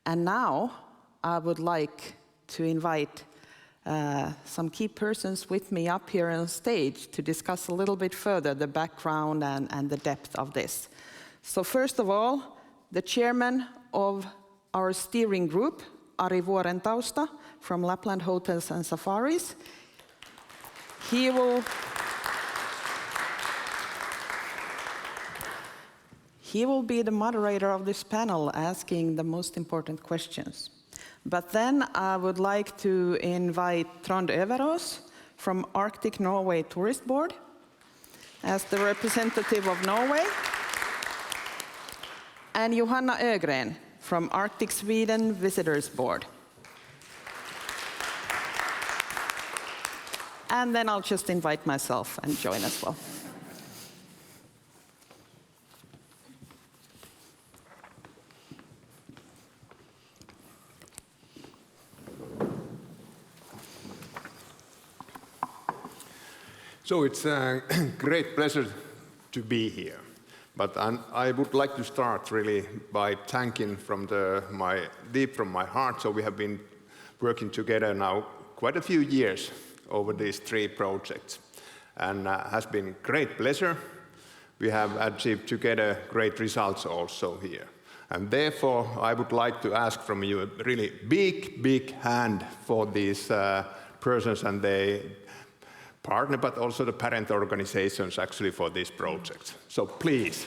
And now I would like to invite some key persons with me up here on stage to discuss a little bit further the background and the depth of this. So first of all, the chairman of our steering group, Ari Vuorentausta from Lapland Hotels and Safaris. He will be the moderator of this panel, asking the most important questions. But then I would like to invite Trond Øverås from Arctic Norway Tourist Board as the representative of Norway, and Johanna Ögren from Arctic Sweden Visitors Board. And then I'll just invite myself and join as well. So it's a great pleasure to be here. But I would like to start really by thanking deep from my heart. So we have been working together now quite a few years over these 3 projects. And has been great pleasure. We have achieved together great results also here. And therefore, I would like to ask from you a really big hand for these persons and their partner, but also the parent organizations actually for this project. So please.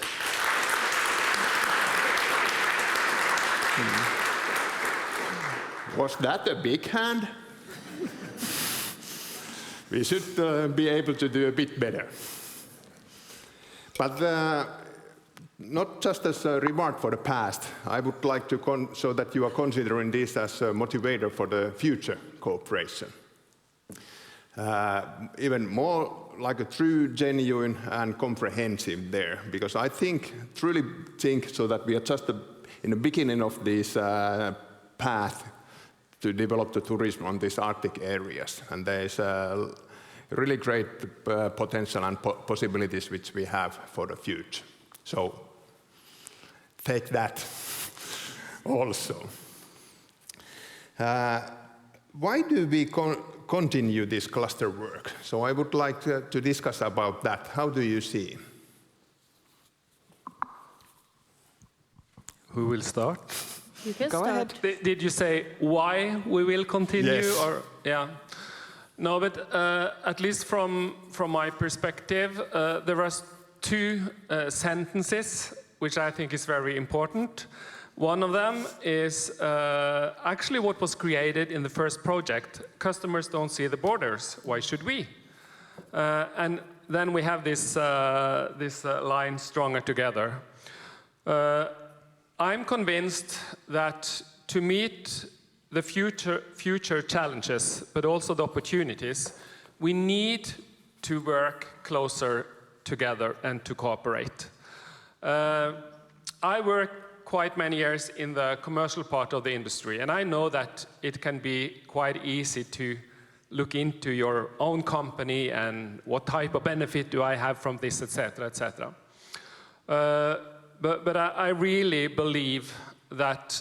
Was that a big hand? We should be able to do a bit better. But not just as a reward for the past, I would like to so that you are considering this as a motivator for the future cooperation. Even more like a true, genuine and comprehensive there, because I truly think so that we are just in the beginning of this path to develop the tourism on these Arctic areas, and there is really great potential and possibilities which we have for the future. So take that also. Why do we continue this cluster work? So I would like to discuss about that. How do you see? Who will start? You can Go start. ahead. Did you say why we will continue? Yes. Or, yeah. No, but at least from my perspective, there are 2 sentences which I think is very important. One of them is actually what was created in the first project. Customers don't see the borders. Why should we? And then we have this line, stronger together. I'm convinced that to meet the future challenges, but also the opportunities, we need to work closer together and to cooperate. I work quite many years in the commercial part of the industry, and I know that it can be quite easy to look into your own company and what type of benefit do I have from this, etc., etc. But I really believe that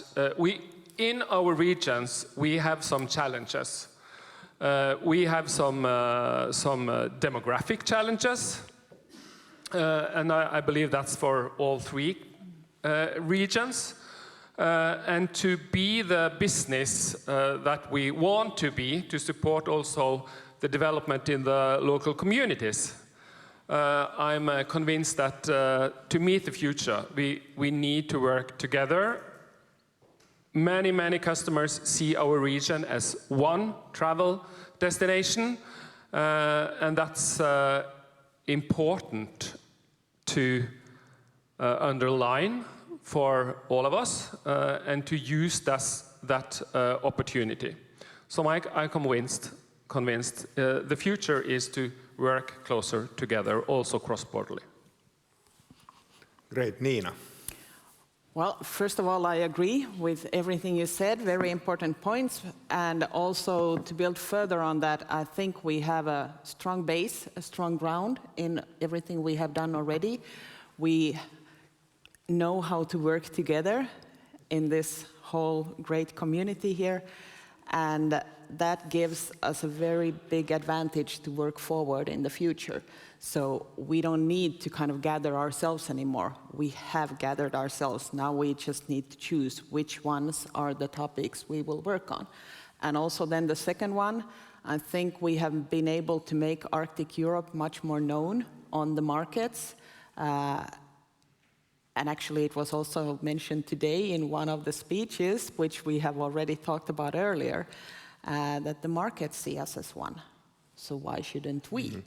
in our regions we have some challenges. We have some demographic challenges, and I believe that's for all 3 regions, and to be the business that we want to be, to support also the development in the local communities. I'm convinced that to meet the future, we need to work together. Many customers see our region as one travel destination, and that's important to underline for all of us, and to use that opportunity. So I'm convinced the future is to work closer together, also cross-borderly. Great. Nina? Well, first of all, I agree with everything you said, very important points. And also to build further on that, I think we have a strong base, a strong ground in everything we have done already. We know how to work together in this whole great community here. And that gives us a very big advantage to work forward in the future. So we don't need to kind of gather ourselves anymore. We have gathered ourselves. Now we just need to choose which ones are the topics we will work on. And also then the second one, I think we have been able to make Arctic Europe much more known on the markets. And actually, it was also mentioned today in one of the speeches, which we have already talked about earlier, that the markets see us as one. So why shouldn't we?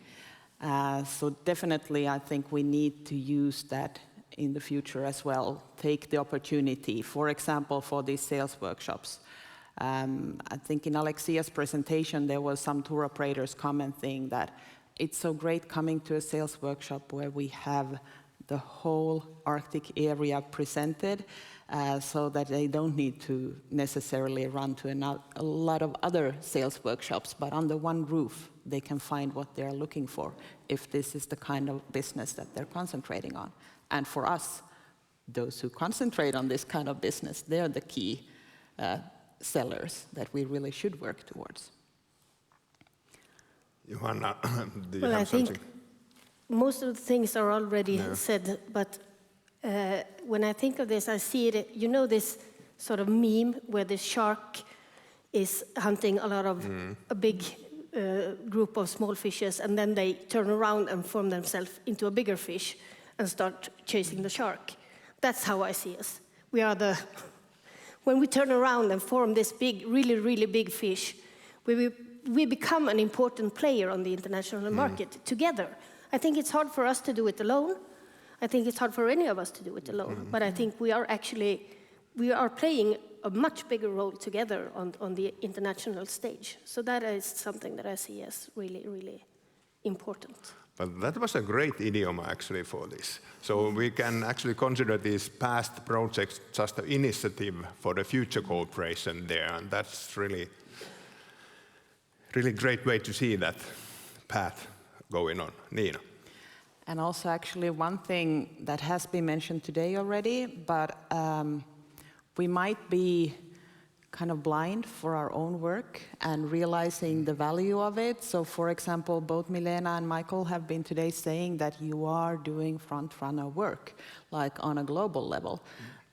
So definitely, I think we need to use that in the future as well. Take the opportunity, for example, for these sales workshops. I think in Alexia's presentation, there was some tour operators commenting that it's so great coming to a sales workshop where we have the whole Arctic area presented, so that they don't need to necessarily run to a lot of other sales workshops, but under one roof they can find what they're looking for if this is the kind of business that they're concentrating on. And for us, those who concentrate on this kind of business, they're the key sellers that we really should work towards. Johanna, do you well, have something? I think most of the things are already said, but when I think of this, I see it, you know, this sort of meme where the shark is hunting a lot of a big group of small fishes, and then they turn around and form themselves into a bigger fish and start chasing the shark. That's how I see us. We are the, when we turn around and form this big, really, really big fish, we become an important player on the international market together. I think it's hard for us to do it alone. I think it's hard for any of us to do it alone. But I think we are playing a much bigger role together on the international stage. So that is something that I see as really, really important. But that was a great idiom actually for this. So we can actually consider these past projects just an initiative for the future cooperation there. And that's really great way to see that path going on. Nina. And also actually one thing that has been mentioned today already, but we might be kind of blind for our own work and realizing the value of it. So for example, both Milena and Michael have been today saying that you are doing front-runner work, like on a global level.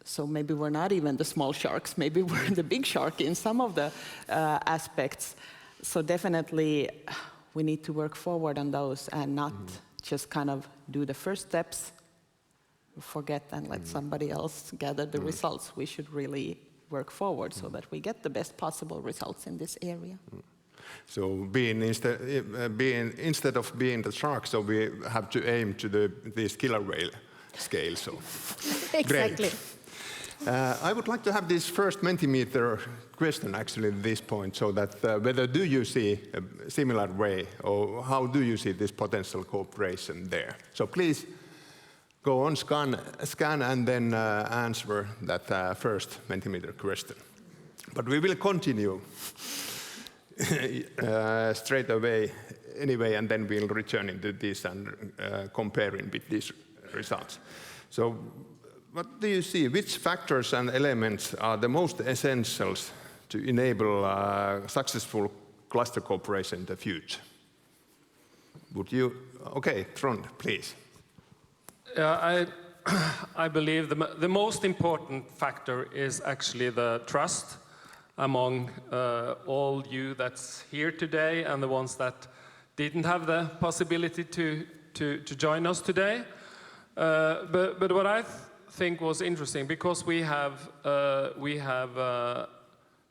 So maybe we're not even the small sharks, maybe we're the big shark in some of the aspects. So definitely we need to work forward on those and not just kind of do the first steps, forget and let somebody else gather the results. We should really work forward so that we get the best possible results in this area. So instead of being the shark, so we have to aim to this killer whale scale. So Exactly. Great. I would like to have this first Mentimeter question actually at this point, so that whether do you see a similar way, or how do you see this potential cooperation there? So please go on, scan and then answer that first Mentimeter question. But we will continue straight away anyway, and then we'll return into this and comparing with these results. So what do you see? Which factors and elements are the most essentials to enable successful cluster cooperation in the future? Would you? Okay, Trond, please. I believe the most important factor is actually the trust among all you that's here today and the ones that didn't have the possibility to join us today. But what I think was interesting, because we have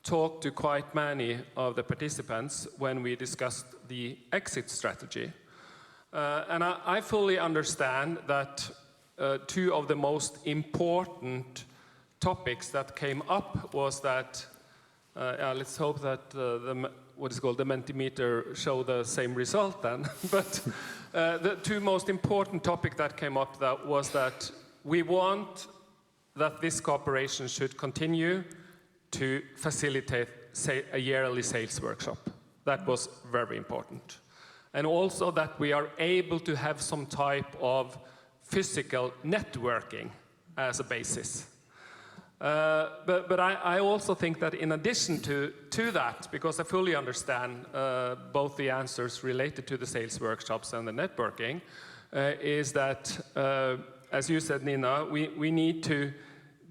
talked to quite many of the participants when we discussed the exit strategy. And I fully understand that two of the most important topics that came up was that, let's hope that what is called the Mentimeter show the same result then. But the two most important topics that came up was that we want that this cooperation should continue to facilitate, say, a yearly sales workshop. That was very important. And also that we are able to have some type of physical networking as a basis. But I also think that in addition to that, because I fully understand both the answers related to the sales workshops and the networking, is that, as you said, Nina, we need to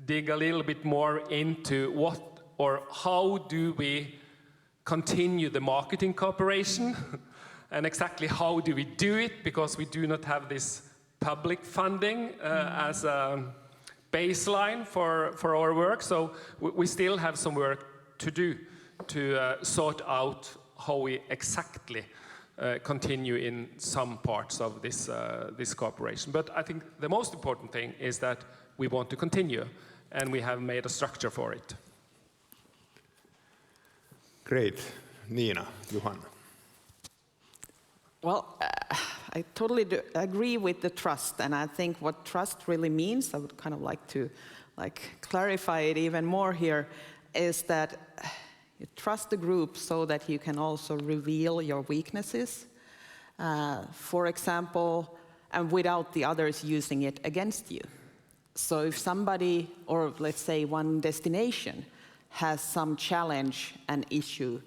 dig a little bit more into what or how do we continue the marketing cooperation and exactly how do we do it, because we do not have this public funding as a baseline for our work. So we still have some work to do to sort out how we exactly continue in some parts of this cooperation. But I think the most important thing is that we want to continue, and we have made a structure for it. Great. Nina, Johanna. Well, I totally agree with the trust, and I think what trust really means, I would kind of like to clarify it even more here, is that you trust the group so that you can also reveal your weaknesses, for example, and without the others using it against you. So if somebody, or let's say one destination, has some challenge and issue,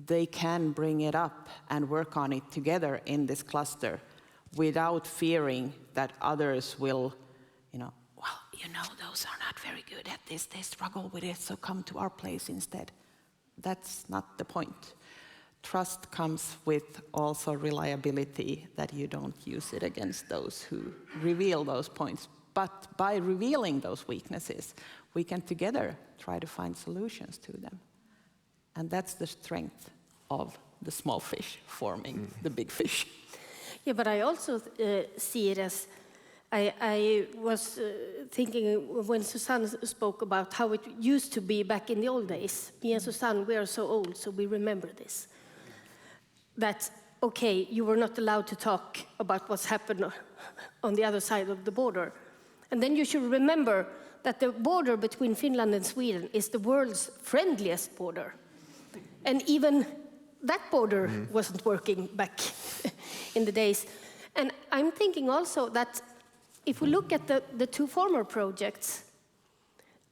they can bring it up and work on it together in this cluster without fearing that others will, those are not very good at this, they struggle with it, so come to our place instead. That's not the point. Trust comes with also reliability, that you don't use it against those who reveal those points. But by revealing those weaknesses, we can together try to find solutions to them. And that's the strength of the small fish forming the big fish. Yeah, but I also see it as, I was thinking when Susanne spoke about how it used to be back in the old days. Me and Susanne, we are so old, so we remember this. That, okay, you were not allowed to talk about what's happened on the other side of the border. And then you should remember that the border between Finland and Sweden is the world's friendliest border. And even that border wasn't working back in the days. And I'm thinking also that if we look at the two former projects,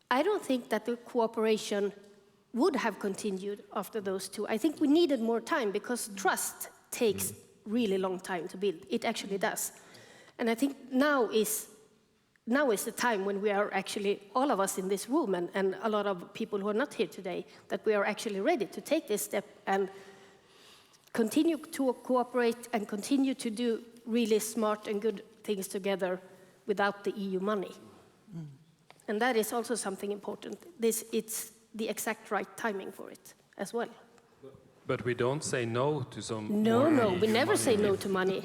I don't think that the cooperation would have continued after those two. I think we needed more time, because trust takes really long time to build. It actually does. And I think now is the time when we are actually, all of us in this room and a lot of people who are not here today, that we are actually ready to take this step and continue to cooperate and continue to do really smart and good things together without the EU money. And that is also something important. It's the exact right timing for it as well. But we don't say no to some No, we never say no to money.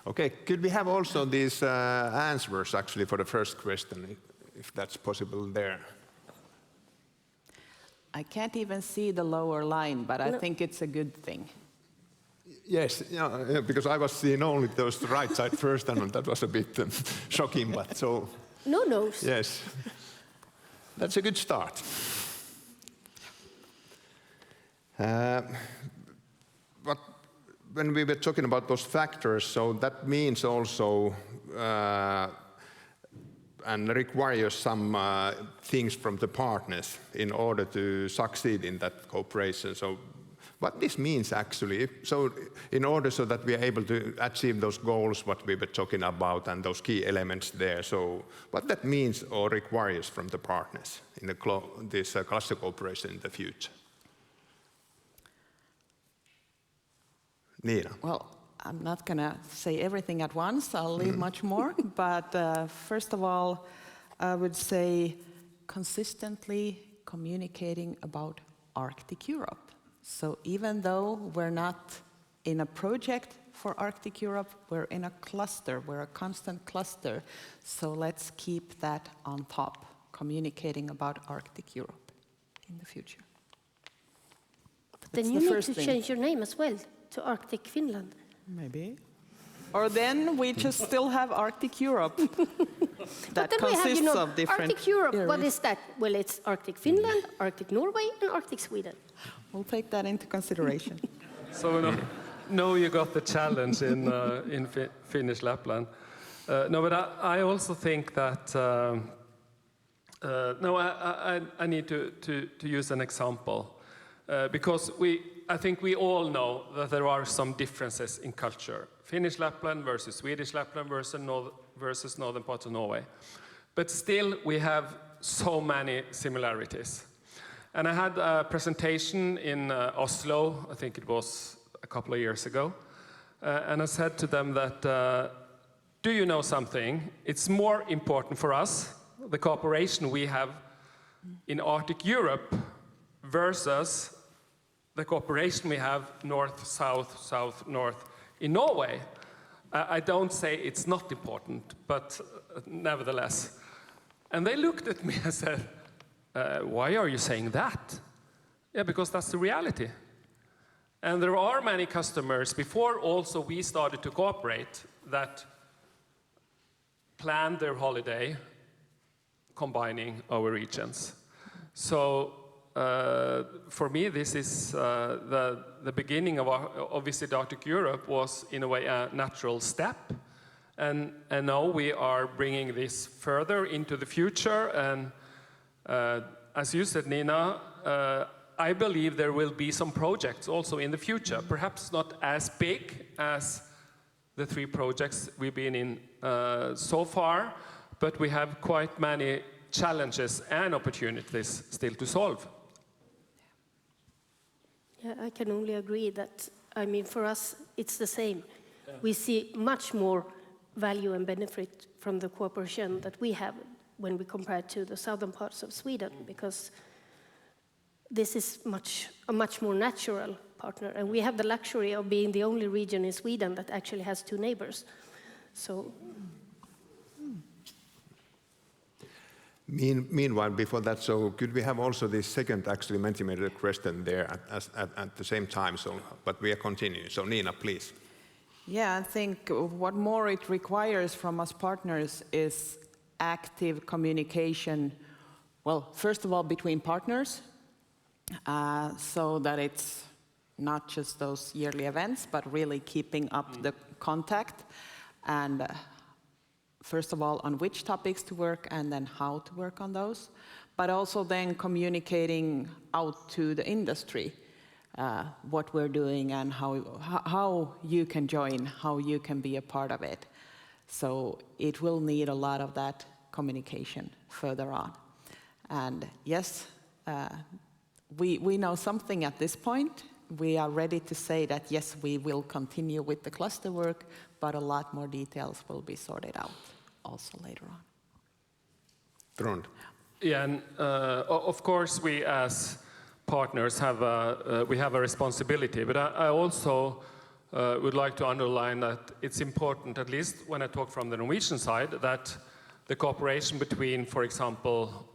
Okay, could we have also these answers actually for the first question, if that's possible there? I can't even see the lower line, but I think it's a good thing. Yes, because I was seeing only those right side first, and that was a bit shocking, but so... No. Yes, that's a good start. But when we were talking about those factors, so that means also and requires some things from the partners in order to succeed in that cooperation. So what this means actually, so in order so that we are able to achieve those goals, what we were talking about, and those key elements there, so what that means or requires from the partners in this cluster cooperation in the future. Nina. Well, I'm not going to say everything at once. I'll leave much more. But first of all, I would say consistently communicating about Arctic Europe. So even though we're not in a project for Arctic Europe, we're in a cluster. We're a constant cluster. So let's keep that on top, communicating about Arctic Europe in the future. But then you need to change your name as well to Arctic Finland. Maybe. Or then we just still have Arctic Europe. That consists of different Arctic Europe, areas. what is that? Well, it's Arctic Finland, Arctic Norway, and Arctic Sweden. We'll take that into consideration. So no, you got the challenge in Finnish Lapland. No, but I also think that no, I need to use an example because I think we all know that there are some differences in culture. Finnish Lapland versus Swedish Lapland versus northern parts of Norway. But still, we have so many similarities. And I had a presentation in Oslo, I think it was a couple of years ago, and I said to them that, do you know something? It's more important for us, the cooperation we have in Arctic Europe versus the cooperation we have north-south, south-north in Norway. I don't say it's not important, but nevertheless. And they looked at me and said, why are you saying that? Yeah, because that's the reality. And there are many customers, before also we started to cooperate, that planned their holiday combining our regions. So for me, this is the beginning of Visit Arctic Europe was in a way a natural step. And now we are bringing this further into the future. And as you said, Nina, I believe there will be some projects also in the future, perhaps not as big as the 3 projects we've been in so far, but we have quite many challenges and opportunities still to solve. Yeah, I can only agree that, I mean, for us, it's the same. Yeah. We see much more value and benefit from the cooperation that we have when we compare to the southern parts of Sweden, because this is a much more natural partner, and we have the luxury of being the only region in Sweden that actually has 2 neighbors. So. Meanwhile, before that, so could we have also this second actually Mentimeter question there at the same time? So, but we are continuing. So Nina, please. Yeah, I think what more it requires from us partners is active communication. Well, first of all, between partners, so that it's not just those yearly events, but really keeping up the contact, and first of all, on which topics to work and then how to work on those, but also then communicating out to the industry what we're doing and how you can join, how you can be a part of it. So it will need a lot of that communication further on. And yes, we know something at this point. We are ready to say that yes, we will continue with the cluster work, but a lot more details will be sorted out also later on. Trond. Yeah, and of course we as partners have a responsibility, but I also would like to underline that it's important, at least when I talk from the Norwegian side, that the cooperation between, for example,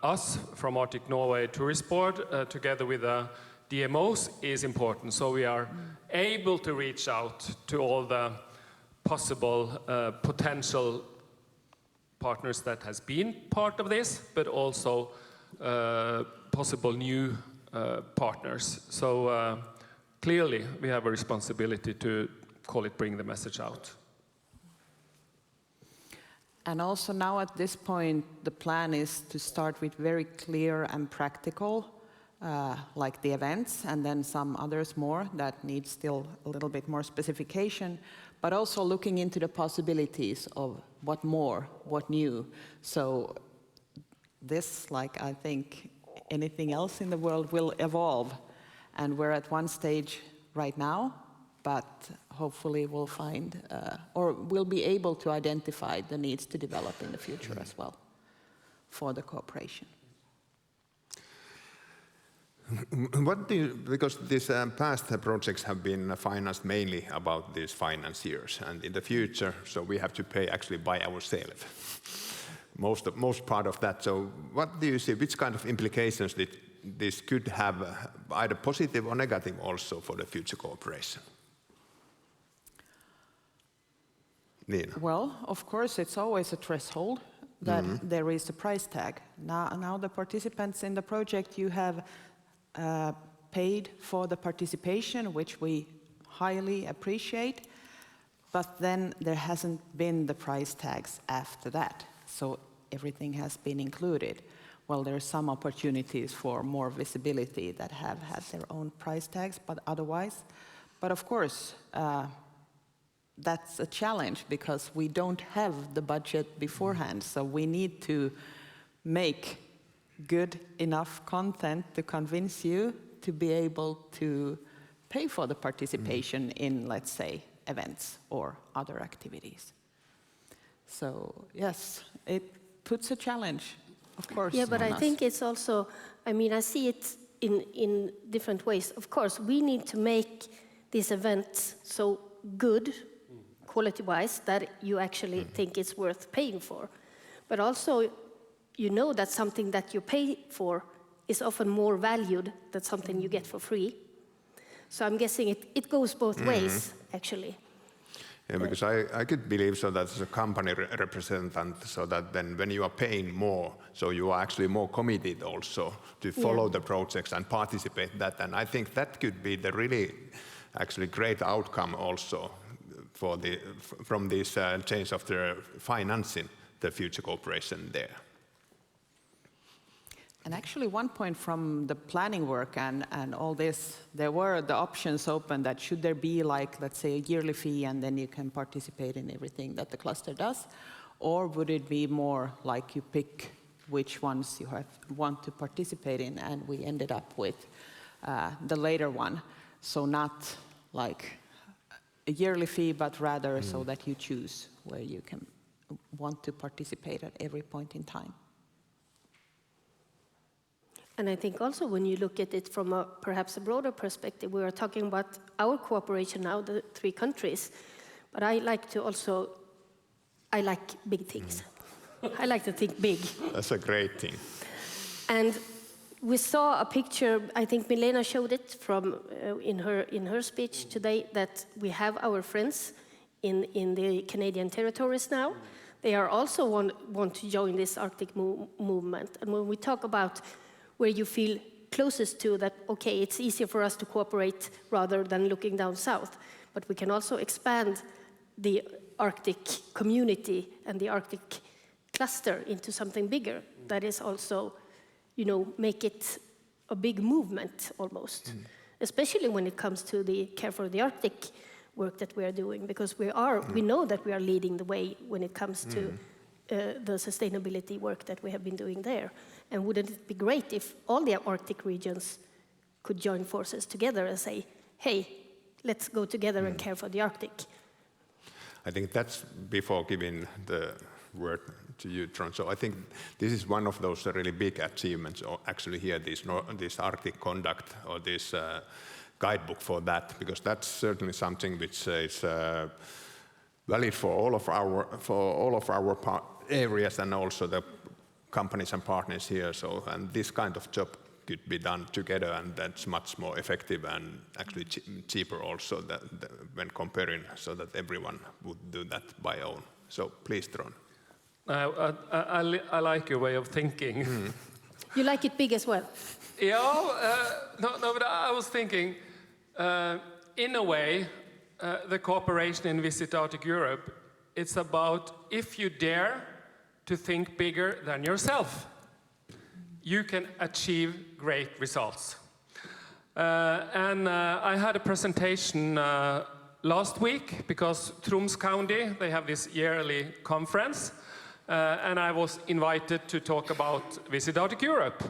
us from Arctic Norway Tourist Board together with the DMOs is important. So we are able to reach out to all the possible potential partners that has been part of this, but also possible new partners. So clearly we have a responsibility to bring the message out. And also now at this point, the plan is to start with very clear and practical, like the events, and then some others more that need still a little bit more specification, but also looking into the possibilities of what more, what new. So this, like I think anything else in the world, will evolve. And we're at one stage right now, but hopefully we'll find, or we'll be able to identify the needs to develop in the future as well for the cooperation. What do you, because these past projects have been financed mainly about these financiers, and in the future, so we have to pay actually by ourselves. Most part of that. So what do you see, which kind of implications this could have, either positive or negative also for the future cooperation? Nina. Well, of course, it's always a threshold that there is a price tag. Now the participants in the project, you have paid for the participation, which we highly appreciate. but then there hasn't been the price tags after that, so everything has been included. Well, there are some opportunities for more visibility that have had their own price tags, but otherwise. But of course, that's a challenge because we don't have the budget beforehand, so we need to make good enough content to convince you to be able to pay for the participation in, let's say, events or other activities. So yes, it puts a challenge, of course. Yeah, but on I us. think it's also, I mean, I see it in different ways. Of course, we need to make these events so good, quality-wise, that you actually think it's worth paying for. But also, you know that something that you pay for is often more valued than something you get for free. So I'm guessing it goes both ways, actually. Yeah, because I could believe so that as a company representative, so that then when you are paying more, so you are actually more committed also to follow the projects and participate in that. And I think that could be the really actually great outcome also for from this change of the financing, the future cooperation there. And actually one point from the planning work and all this, there were the options open that should there be like, let's say, a yearly fee and then you can participate in everything that the cluster does, or would it be more like you pick which ones you want to participate in, and we ended up with the later one. So not like a yearly fee, but rather so that you choose where you can want to participate at every point in time. And I think also when you look at it from perhaps a broader perspective, we are talking about our cooperation now, the 3 countries, but I like big things. I like to think big. That's a great thing. And we saw a picture, I think Milena showed it from in her speech today, that we have our friends in the Canadian territories now. They are also want to join this Arctic movement. And when we talk about where you feel closest to that, okay, it's easier for us to cooperate rather than looking down south. But we can also expand the Arctic community and the Arctic cluster into something bigger that is also, you know, make it a big movement almost, especially when it comes to the Care for the Arctic work that we are doing, because we know that we are leading the way when it comes to the sustainability work that we have been doing there. And wouldn't it be great if all the Arctic regions could join forces together and say, hey, let's go together and care for the Arctic? I think that's before giving the word to you, Troms. So I think this is one of those really big achievements, or actually here, this Arctic conduct, or this guidebook for that, because that's certainly something which is valid for all of our areas and also the companies and partners here. So, and this kind of job could be done together, and that's much more effective and actually cheaper also when comparing, so that everyone would do that by own. So please, Tron. I like your way of thinking. You like it big as well? Yeah, no, but I was thinking, in a way, the cooperation in Visit Arctic Europe, it's about if you dare to think bigger than yourself, you can achieve great results. And I had a presentation last week, because Troms County, they have this yearly conference, and I was invited to talk about Visit Arctic Europe.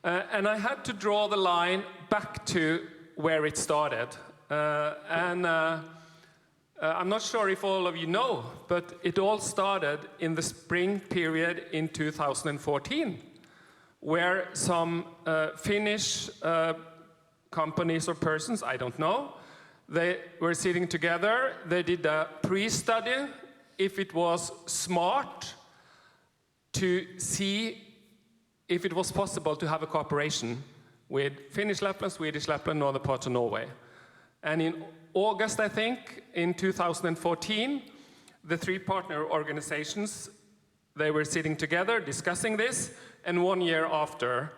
And I had to draw the line back to where it started. I'm not sure if all of you know, but it all started in the spring period in 2014, where some Finnish companies or persons, I don't know, they were sitting together. They did a pre-study if it was smart to see if it was possible to have a cooperation with Finnish Lapland, Swedish Lapland, northern parts of Norway. And in August, I think, in 2014, the 3 partner organizations, they were sitting together discussing this, and 1 year after,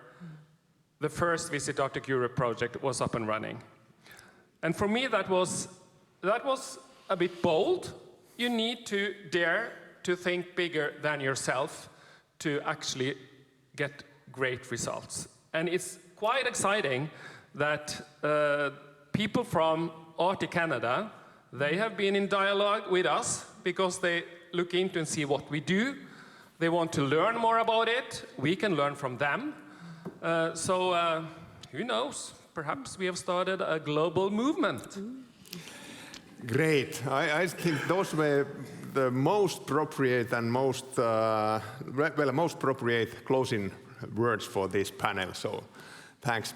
the first Visit Arctic Europe project was up and running. And for me, that was a bit bold. You need to dare to think bigger than yourself to actually get great results. And it's quite exciting that people from Arctic Canada, they have been in dialogue with us because they look into and see what we do. They want to learn more about it. We can learn from them. So who knows? Perhaps we have started a global movement. Great. I think those were the most appropriate and most appropriate closing words for this panel. So thanks.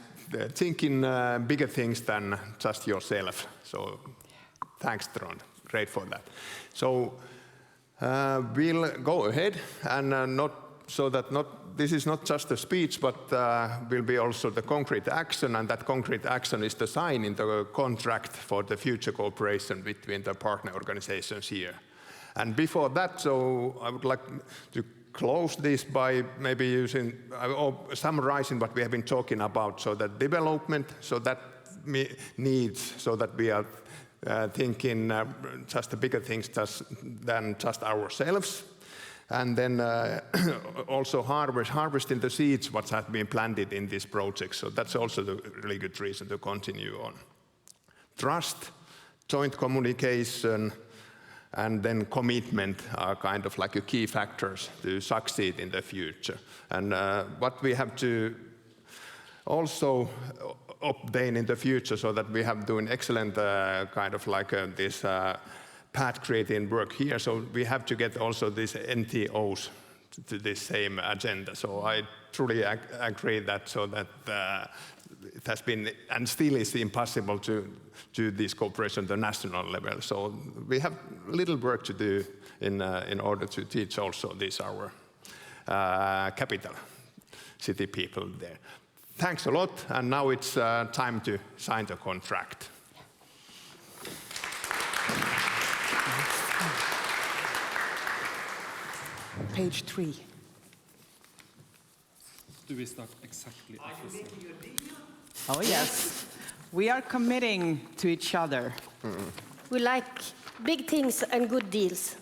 Thinking bigger things than just yourself. So thanks, Trond. Great for that. So we'll go ahead and this is not just a speech, but will be also the concrete action, and that concrete action is the signing the contract for the future cooperation between the partner organizations here. And before that, so I would like to close this by maybe using or summarizing what we have been talking about. So that development, so that needs, so that we are thinking just the bigger things than just ourselves. And then also harvesting the seeds what have been planted in this project. So that's also the really good reason to continue on. Trust, joint communication, and then commitment are kind of like a key factors to succeed in the future. And what we have to also obtain in the future, so that we have doing excellent kind of like this path creating work here. So we have to get also these NTOs to this same agenda. So I truly agree that so that it has been and still is impossible to do this cooperation at the national level. So we have little work to do in order to teach also this our capital city people there. Thanks a lot, and now it's time to sign the contract. Page 3. Do we start exactly? Oh yes, we are committing to each other. We like big things and good deals.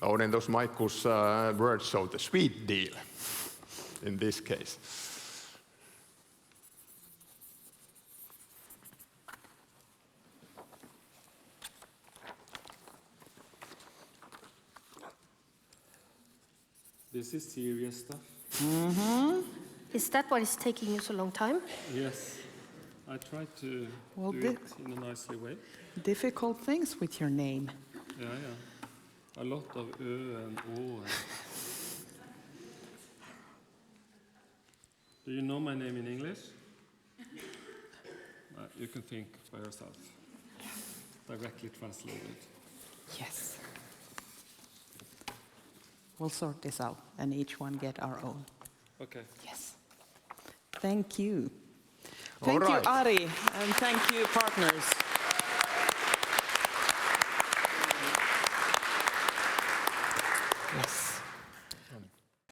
Ouden those Maikku's words, so the sweet deal in this case. This is serious stuff. Mm-hmm. Is that why it's taking you so long time? Yes. I tried to do it in a nicely way. Difficult things with your name. Yeah. A lot of Ö and Å. Do you know my name in English? You can think by yourself. Directly translated. Yes. We'll sort this out and each one get our own. Okay. Yes. Thank you. All Thank you, right. Ari, and thank you, partners.